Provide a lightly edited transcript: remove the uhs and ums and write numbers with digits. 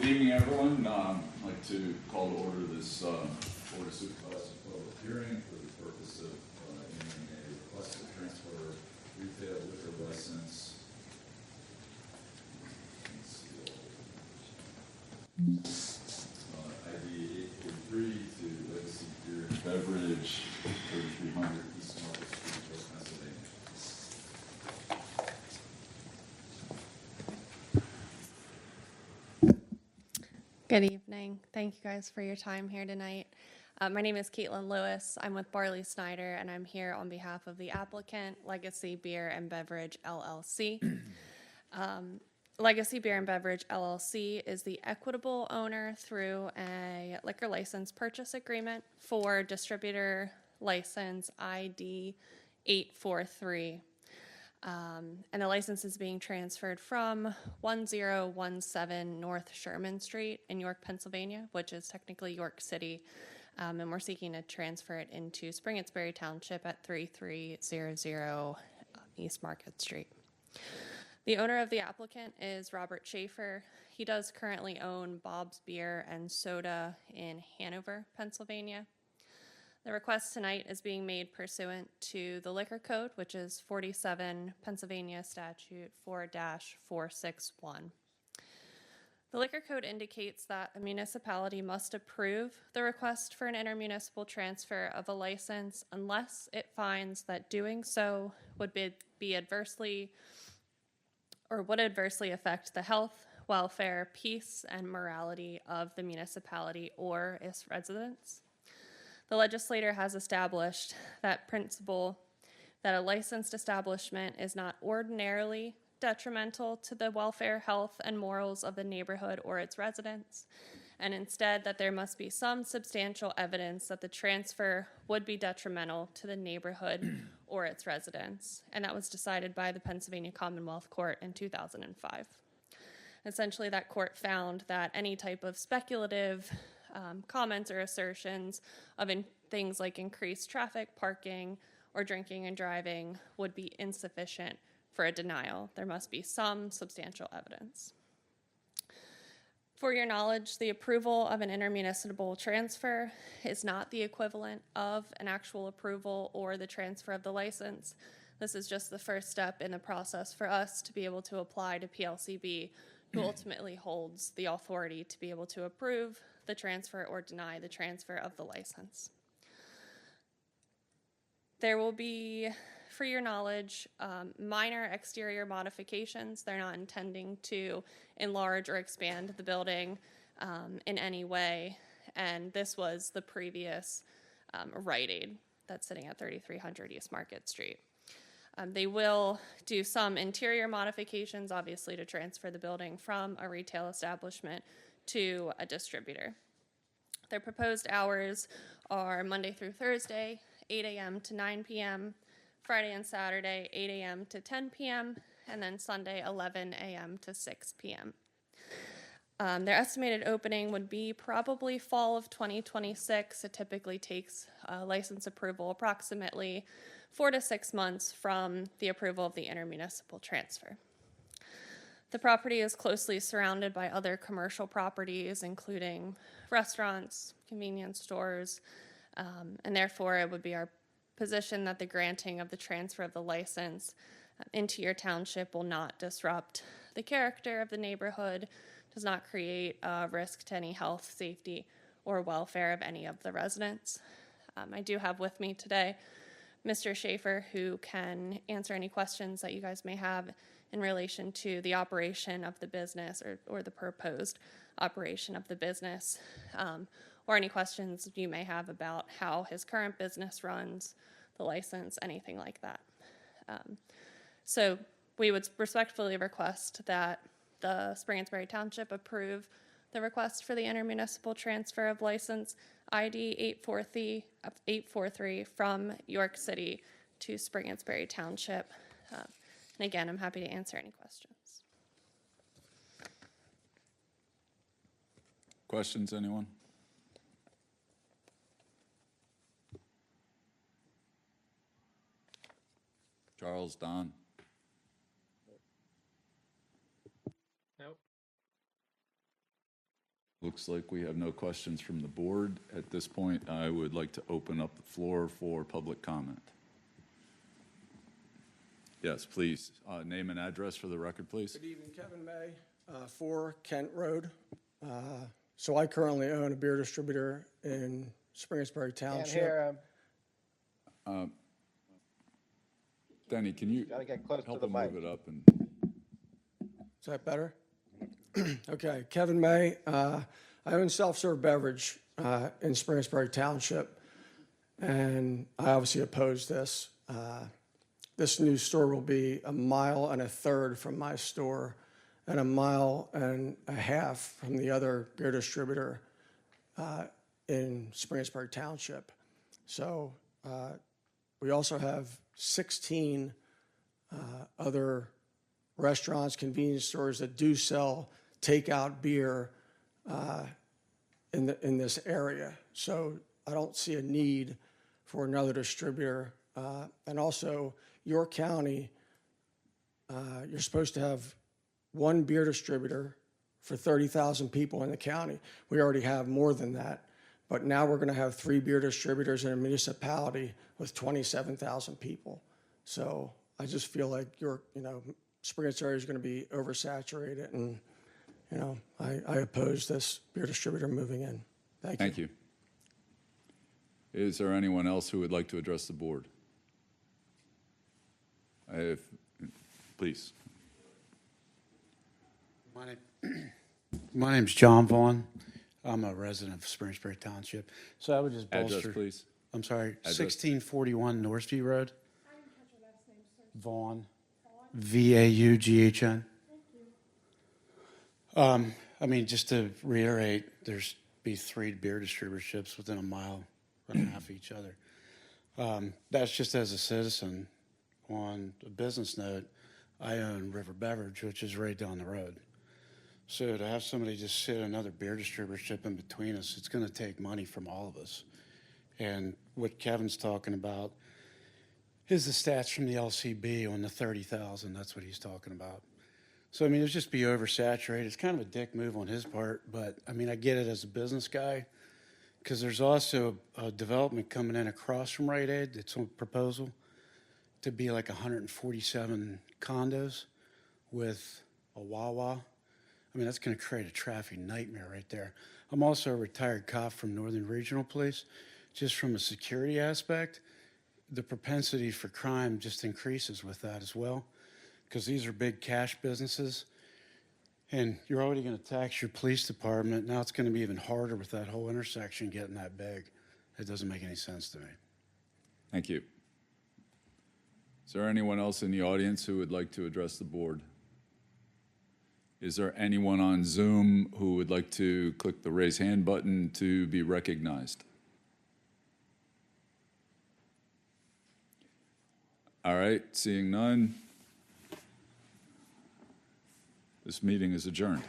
evening, everyone. I'd like to call to order this Board of Supervisors public hearing for the purpose of entering a request to transfer retail liquor license. ID 843 to Legacy Beer and Beverage, 3300 East Market Street, West Pennsylvania. Good evening. Thank you guys for your time here tonight. My name is Caitlin Lewis. I'm with Barley Snyder, and I'm here on behalf of the applicant, Legacy Beer and Beverage LLC. Legacy Beer and Beverage LLC is the equitable owner through a liquor license purchase agreement for distributor license ID 843. And the license is being transferred from 1017 North Sherman Street in York, Pennsylvania, which is technically York City. And we're seeking to transfer it into Springettsbury Township at 3300 East Market Street. The owner of the applicant is Robert Schaefer. He does currently own Bob's Beer and Soda in Hanover, Pennsylvania. The request tonight is being made pursuant to the Liquor Code, which is 47 Pennsylvania Statute 4-461. The Liquor Code indicates that a municipality must approve the request for an intermunicipal transfer of a license unless it finds that doing so would adversely affect the health, welfare, peace, and morality of the municipality or its residents. The legislator has established that principle that a licensed establishment is not ordinarily detrimental to the welfare, health, and morals of the neighborhood or its residents, and instead that there must be some substantial evidence that the transfer would be detrimental to the neighborhood or its residents, and that was decided by the Pennsylvania Commonwealth Court in 2005. Essentially, that court found that any type of speculative comments or assertions of things like increased traffic, parking, or drinking and driving would be insufficient for a denial. There must be some substantial evidence. For your knowledge, the approval of an intermunicipal transfer is not the equivalent of an actual approval or the transfer of the license. This is just the first step in the process for us to be able to apply to PLCB, who ultimately holds the authority to be able to approve the transfer or deny the transfer of the license. There will be, for your knowledge, minor exterior modifications. They're not intending to enlarge or expand the building in any way, and this was the previous Rite Aid that's sitting at 3300 East Market Street. They will do some interior modifications, obviously, to transfer the building from a retail establishment to a distributor. Their proposed hours are Monday through Thursday, 8 a.m. to 9 p.m., Friday and Saturday, 8 a.m. to 10 p.m., and then Sunday, 11 a.m. to 6 p.m. Their estimated opening would be probably fall of 2026. It typically takes license approval approximately 4 to 6 months from the approval of the intermunicipal transfer. The property is closely surrounded by other commercial properties, including restaurants, convenience stores, and therefore it would be our position that the granting of the transfer of the license into your township will not disrupt the character of the neighborhood, does not create a risk to any health, safety, or welfare of any of the residents. I do have with me today Mr. Schaefer, who can answer any questions that you guys may have in relation to the operation of the business or the proposed operation of the business, or any questions you may have about how his current business runs, the license, anything like that. So we would respectfully request that the Springettsbury Township approve the request for the intermunicipal transfer of license ID 843 from York City to Springettsbury Township. And again, I'm happy to answer any questions. Questions, anyone? Charles, Don? Nope. Looks like we have no questions from the board. At this point, I would like to open up the floor for public comment. Yes, please. Name and address for the record, please. Good evening, Kevin May, 4 Kent Road. So I currently own a beer distributor in Springettsbury Township. Danny, can you Gotta get close to help the him mic. move it up? And Is that better? Okay, Kevin May. I own self-serve beverage in Springettsbury Township, and I obviously oppose this. This new store will be 1.33 miles from my store and 1.5 miles from the other beer distributor in Springettsbury Township. So we also have 16 other restaurants, convenience stores that do sell takeout beer in this area. So I don't see a need for another distributor. And also, York County, you're supposed to have one beer distributor for 30,000 people in the county. We already have more than that. But now we're going to have 3 beer distributors in a municipality with 27,000 people. So I just feel like Springettsbury is going to be oversaturated, and I oppose this beer distributor moving in. Thank you. thank you. Is there anyone else who would like to address the board? Please. My name's John Vaughn. I'm a resident of Springettsbury Township. So I would just bolster. Address, please. I'm sorry, Address. 1641 Northview Road. I didn't catch your last name, sir. Vaughn. Vaughn. I mean, just to reiterate, there's be 3 beer distributorships within 1.5 miles of each other. That's just as a citizen. On a business note, I own River Beverage, which is right down the road. So to have somebody just sit another beer distributorship in between us, it's going to take money from all of us. And what Kevin's talking about is the stats from the LCB on the 30,000. That's what he's talking about. So, I mean, it'll just be oversaturated. It's kind of a dick move on his part, but, I mean, I get it as a business guy because there's also a development coming in across from Rite Aid. It's on proposal to be like 147 condos with a Wawa. I mean, that's going to create a traffic nightmare right there. I'm also a retired cop from Northern Regional Police. Just from a security aspect, the propensity for crime just increases with that as well, because these are big cash businesses, and you're already going to tax your police department. Now it's going to be even harder with that whole intersection getting that big. It doesn't make any sense to me. Thank you. Is there anyone else in the audience who would like to address the board? Is there anyone on Zoom who would like to click the raise hand button to be recognized? All right, seeing none, this meeting is adjourned.